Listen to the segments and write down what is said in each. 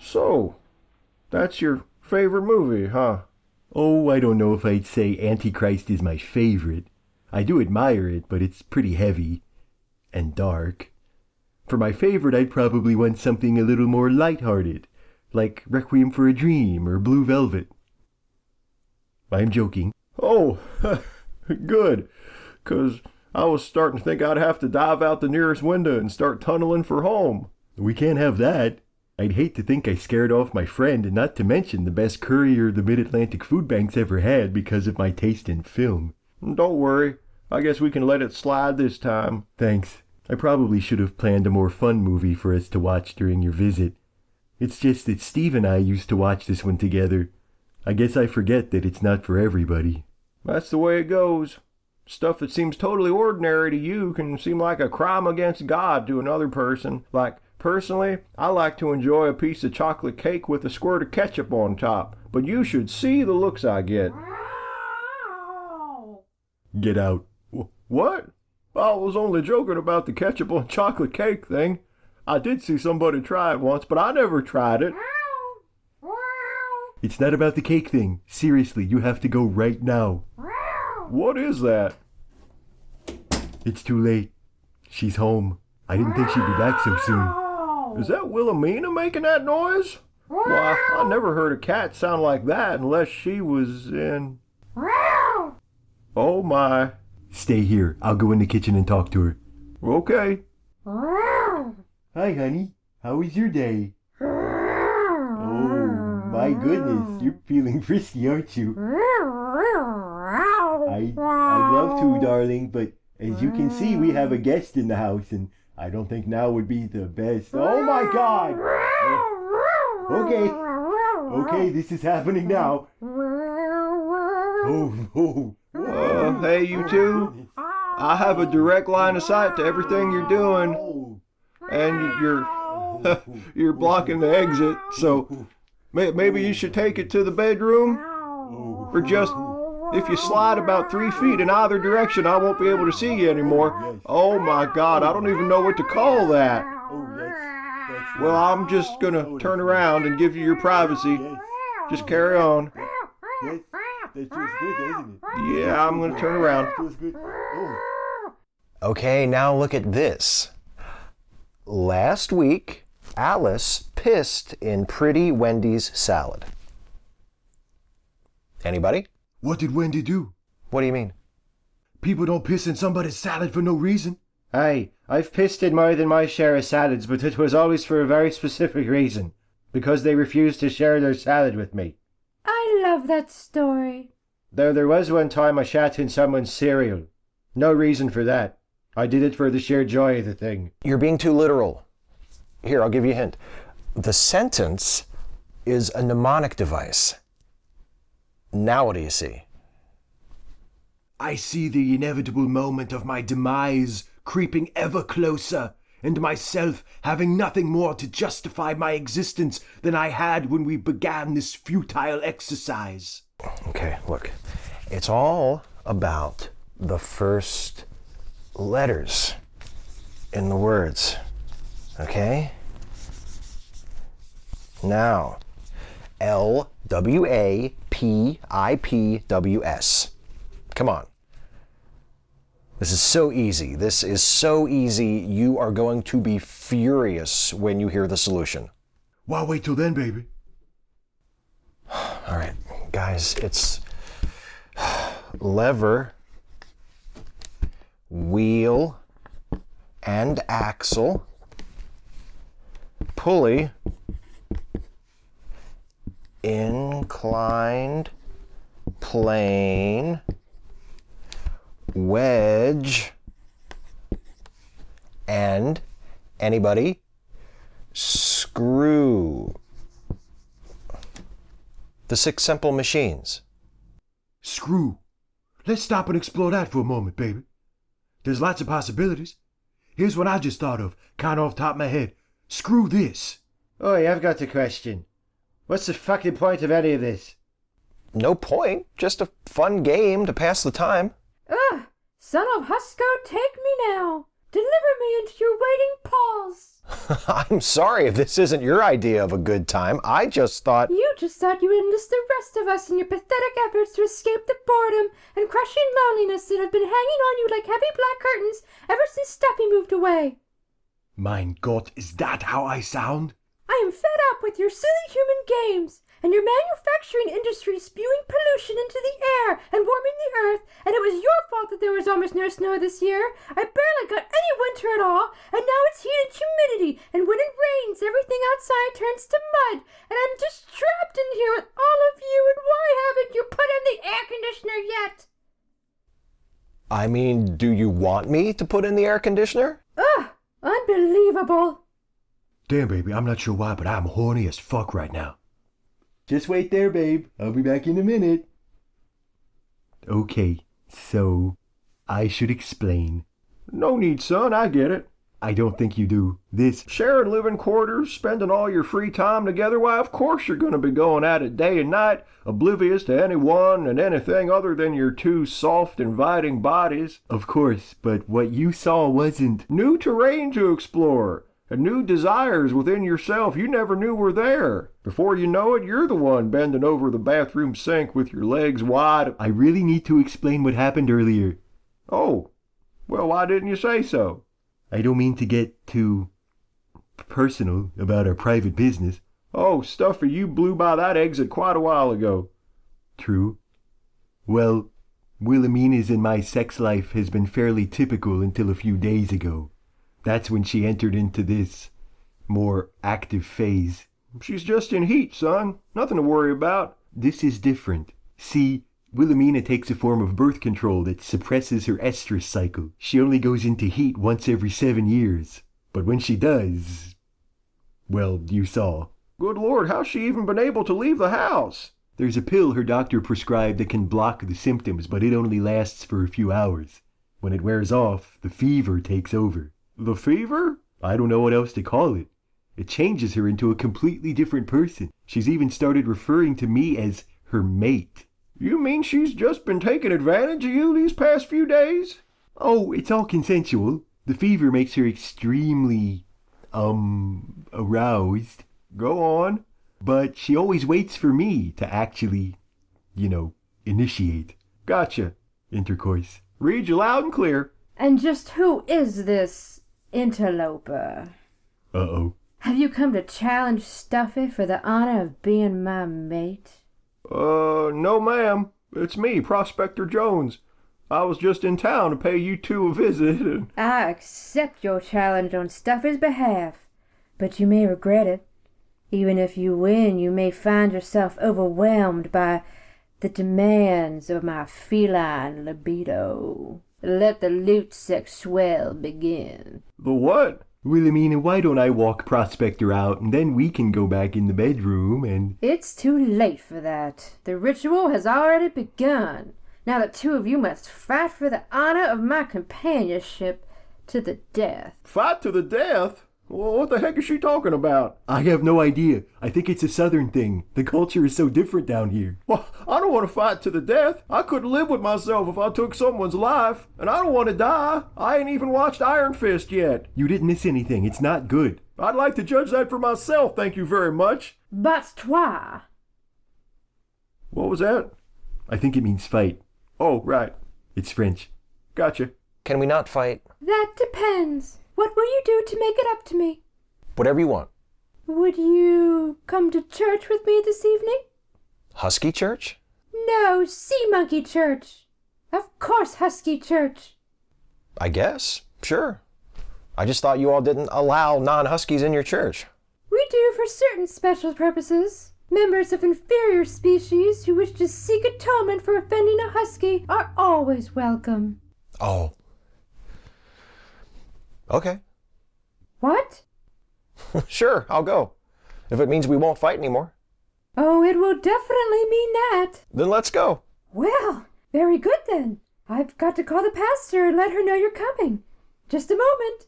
So, that's your favorite movie, huh? Oh, I don't know if I'd say Antichrist is my favorite. I do admire it, but it's pretty heavy and dark. For my favorite, I'd probably want something a little more lighthearted, like Requiem for a Dream or Blue Velvet. I'm joking. Oh, good, 'cause I was starting to think I'd have to dive out the nearest window and start tunneling for home. We can't have that. I'd hate to think I scared off my friend, and not to mention the best courier the Mid-Atlantic Food Bank's ever had because of my taste in film. Don't worry, I guess we can let it slide this time. Thanks. I probably should have planned a more fun movie for us to watch during your visit. It's just that Steve and I used to watch this one together. I guess I forget that it's not for everybody. That's the way it goes. Stuff that seems totally ordinary to you can seem like a crime against God to another person. Like, personally, I like to enjoy a piece of chocolate cake with a squirt of ketchup on top, but you should see the looks I get. Get out. What? I was only joking about the ketchup on chocolate cake thing. I did see somebody try it once, but I never tried it. It's not about the cake thing. Seriously, you have to go right now. What is that? It's too late. She's home. I didn't think she'd be back so soon. Is that Willameana making that noise? Why, I never heard a cat sound like that unless she was in... Oh my. Stay here. I'll go in the kitchen and talk to her. Okay. Hi, honey. How was your day? Oh, my goodness. You're feeling frisky, aren't you? I'd love to, darling, but as you can see, we have a guest in the house, and I don't think now would be the best. Oh, my God! Okay, this is happening now. Oh, no. Hey, you two. I have a direct line of sight to everything you're doing, and you're blocking the exit, so maybe you should take it to the bedroom, or just, if you slide about 3 feet in either direction, I won't be able to see you anymore. Oh my God, I don't even know what to call that. Well, I'm just gonna turn around and give you your privacy. Just carry on. That feels good, doesn't it? Yeah, I'm gonna turn around. Feels good. Oh. Okay, now look at this. Last week, Alice pissed in Pretty Wendy's salad. Anybody? What did Wendy do? What do you mean? People don't piss in somebody's salad for no reason. Hey, I've pissed in more than my share of salads, but it was always for a very specific reason. Because they refused to share their salad with me. I love that story. Though there was one time I shat in someone's cereal. No reason for that. I did it for the sheer joy of the thing. You're being too literal. Here, I'll give you a hint. The sentence is a mnemonic device. Now what do you see? I see the inevitable moment of my demise creeping ever closer, and myself having nothing more to justify my existence than I had when we began this futile exercise. Okay, look. It's all about the first letters in the words. Okay? Now, L-W-A-P-I-P-W-S. Come on. This is so easy. This is so easy. You are going to be furious when you hear the solution. Why wait till then, baby? All right, guys, it's lever, wheel, and axle, pulley, inclined plane, wedge, and anybody? Screw. The 6 simple machines. Screw. Let's stop and explore that for a moment, baby. There's lots of possibilities. Here's what I just thought of, kind of off the top of my head. Screw this. Oi, I've got a question. What's the fucking point of any of this? No point, just a fun game to pass the time. Ugh, son of Husko, take me now. Deliver me into your waiting paws. I'm sorry if this isn't your idea of a good time. I just thought... You just thought you would enlist the rest of us in your pathetic efforts to escape the boredom and crushing loneliness that have been hanging on you like heavy black curtains ever since Stuffy moved away. Mein Gott, is that how I sound? I am fed up with your silly human games and your manufacturing industry spewing pollution into the air and warming the earth, and it was your fault that there was almost no snow this year. I barely got any winter at all, and now it's heat and humidity, and when it rains, everything outside turns to mud, and I'm just trapped in here with all of you, and why haven't you put in the air conditioner yet? I mean, do you want me to put in the air conditioner? Ugh, unbelievable. Damn, baby, I'm not sure why, but I'm horny as fuck right now. Just wait there, babe. I'll be back in a minute. Okay, so I should explain. No need, son, I get it. I don't think you do. This Sharing living quarters, spending all your free time together, why, of course you're going to be going at it day and night, oblivious to anyone and anything other than your two soft, inviting bodies. Of course, but what you saw wasn't... New terrain to explore, and new desires within yourself you never knew were there. Before you know it, you're the one bending over the bathroom sink with your legs wide. I really need to explain what happened earlier. Oh, well, why didn't you say so? I don't mean to get too personal about our private business. Oh, Stuffy, you blew by that exit quite a while ago. True. Well, Willameana's and my sex life has been fairly typical until a few days ago. That's when she entered into this more active phase. She's just in heat, son. Nothing to worry about. This is different. See, Willameana takes a form of birth control that suppresses her estrus cycle. She only goes into heat once every 7 years. But when she does... well, you saw. Good Lord, how's she even been able to leave the house? There's a pill her doctor prescribed that can block the symptoms, but it only lasts for a few hours. When it wears off, the fever takes over. The fever? I don't know what else to call it. It changes her into a completely different person. She's even started referring to me as her mate. You mean she's just been taking advantage of you these past few days? Oh, it's all consensual. The fever makes her extremely, aroused. Go on. But she always waits for me to actually, initiate. Gotcha. Intercourse. Read you loud and clear. And just who is this interloper? Uh-oh. Have you come to challenge Stuffy for the honor of being my mate? No ma'am. It's me, Prospector Jones. I was just in town to pay you two a visit and... I accept your challenge on Stuffy's behalf, but you may regret it. Even if you win, you may find yourself overwhelmed by the demands of my feline libido. Let the lute sexuelle begin. The what? Willameana, why don't I walk Prospector out, and then we can go back in the bedroom and... It's too late for that. The ritual has already begun. Now the two of you must fight for the honor of my companionship to the death. Fight to the death? Well, what the heck is she talking about? I have no idea. I think it's a southern thing. The culture is so different down here. Well, I don't want to fight to the death. I couldn't live with myself if I took someone's life. And I don't want to die. I ain't even watched Iron Fist yet. You didn't miss anything. It's not good. I'd like to judge that for myself, thank you very much. But toi. What was that? I think it means fight. Oh, right. It's French. Gotcha. Can we not fight? That depends. What will you do to make it up to me? Whatever you want. Would you come to church with me this evening? Husky church? No, sea monkey church. Of course, husky church. I guess. Sure. I just thought you all didn't allow non-huskies in your church. We do for certain special purposes. Members of inferior species who wish to seek atonement for offending a husky are always welcome. Oh. Okay. What? Sure, I'll go. If it means we won't fight anymore. Oh, it will definitely mean that. Then let's go. Well, very good then. I've got to call the pastor and let her know you're coming. Just a moment.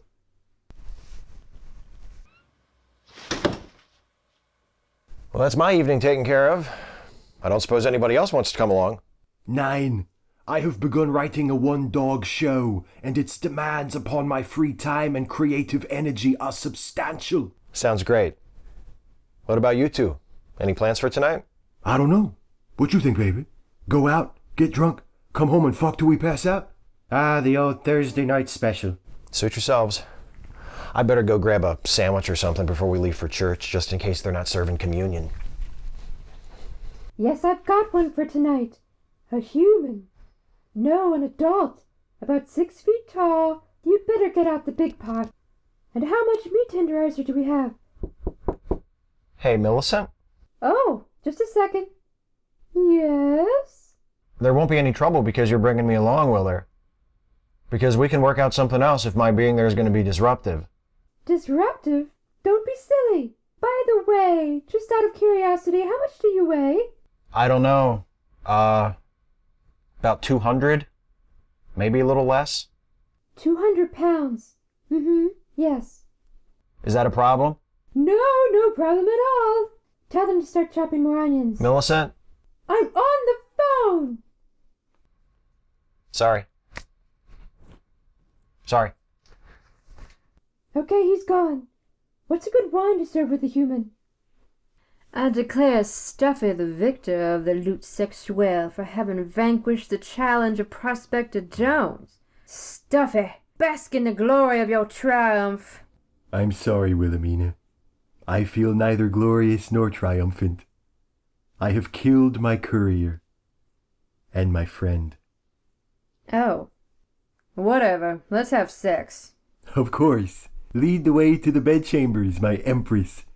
Well, that's my evening taken care of. I don't suppose anybody else wants to come along. 9. I have begun writing a one-dog show, and its demands upon my free time and creative energy are substantial. Sounds great. What about you two? Any plans for tonight? I don't know. What you think, baby? Go out, get drunk, come home and fuck till we pass out? The old Thursday night special. Suit yourselves. I better go grab a sandwich or something before we leave for church, just in case they're not serving communion. Yes, I've got one for tonight. A human. No, an adult. About 6 feet tall. You'd better get out the big pot. And how much meat tenderizer do we have? Hey, Millicent? Oh, just a second. Yes? There won't be any trouble because you're bringing me along, will there? Because we can work out something else if my being there is going to be disruptive. Disruptive? Don't be silly. By the way, just out of curiosity, how much do you weigh? I don't know. About 200? Maybe a little less? 200 pounds. Yes. Is that a problem? No problem at all. Tell them to start chopping more onions. Millicent? I'm on the phone. Sorry. Okay, he's gone. What's a good wine to serve with a human? I declare Stuffy the victor of the lutte sexuelle for having vanquished the challenge of Prospector Jones. Stuffy, bask in the glory of your triumph. I'm sorry, Willameana. I feel neither glorious nor triumphant. I have killed my courier and my friend. Oh. Whatever. Let's have sex. Of course. Lead the way to the bedchambers, my empress.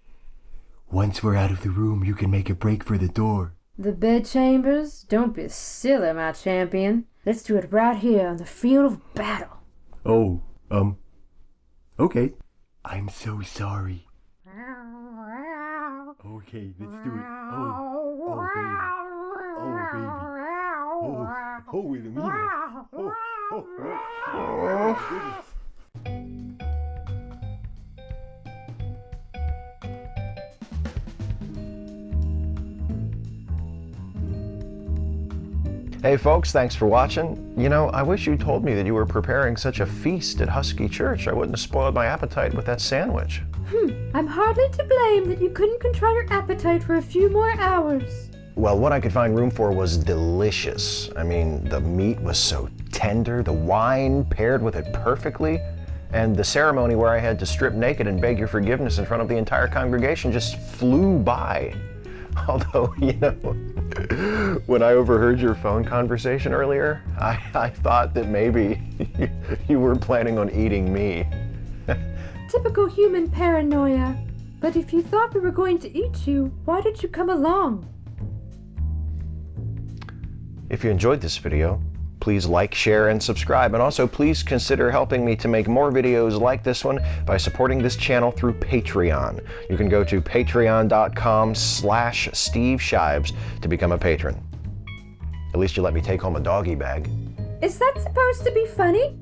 Once we're out of the room, you can make a break for the door. The bedchambers? Don't be silly, my champion. Let's do it right here on the field of battle. Oh, okay. I'm so sorry. Okay, let's do it. Oh, baby. Oh, baby. Willameana. Oh, goodness. Hey folks, thanks for watching. You know, I wish you told me that you were preparing such a feast at Husky Church. I wouldn't have spoiled my appetite with that sandwich. I'm hardly to blame that you couldn't control your appetite for a few more hours. Well, what I could find room for was delicious. I mean, the meat was so tender, the wine paired with it perfectly, and the ceremony where I had to strip naked and beg your forgiveness in front of the entire congregation just flew by. Although, you know, when I overheard your phone conversation earlier, I thought that maybe you were planning on eating me. Typical human paranoia. But if you thought we were going to eat you, why did you come along? If you enjoyed this video, please like, share, and subscribe. And also, please consider helping me to make more videos like this one by supporting this channel through Patreon. You can go to patreon.com/Steve Shives to become a patron. At least you let me take home a doggy bag. Is that supposed to be funny?